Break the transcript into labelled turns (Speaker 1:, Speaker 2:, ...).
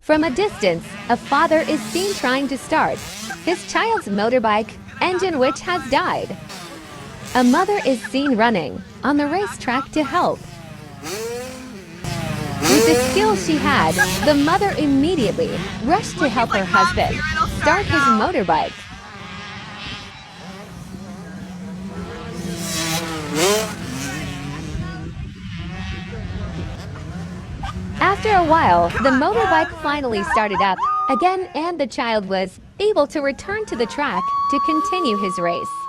Speaker 1: From a distance, a father is seen trying to start his child's motorbike, engine which has died. A mother is seen running on the racetrack to help. With the skill she had, the mother immediately rushed to help her husband start his motorbike. After a while, the motorbike finally started up again and the child was able to return to the track to continue his race.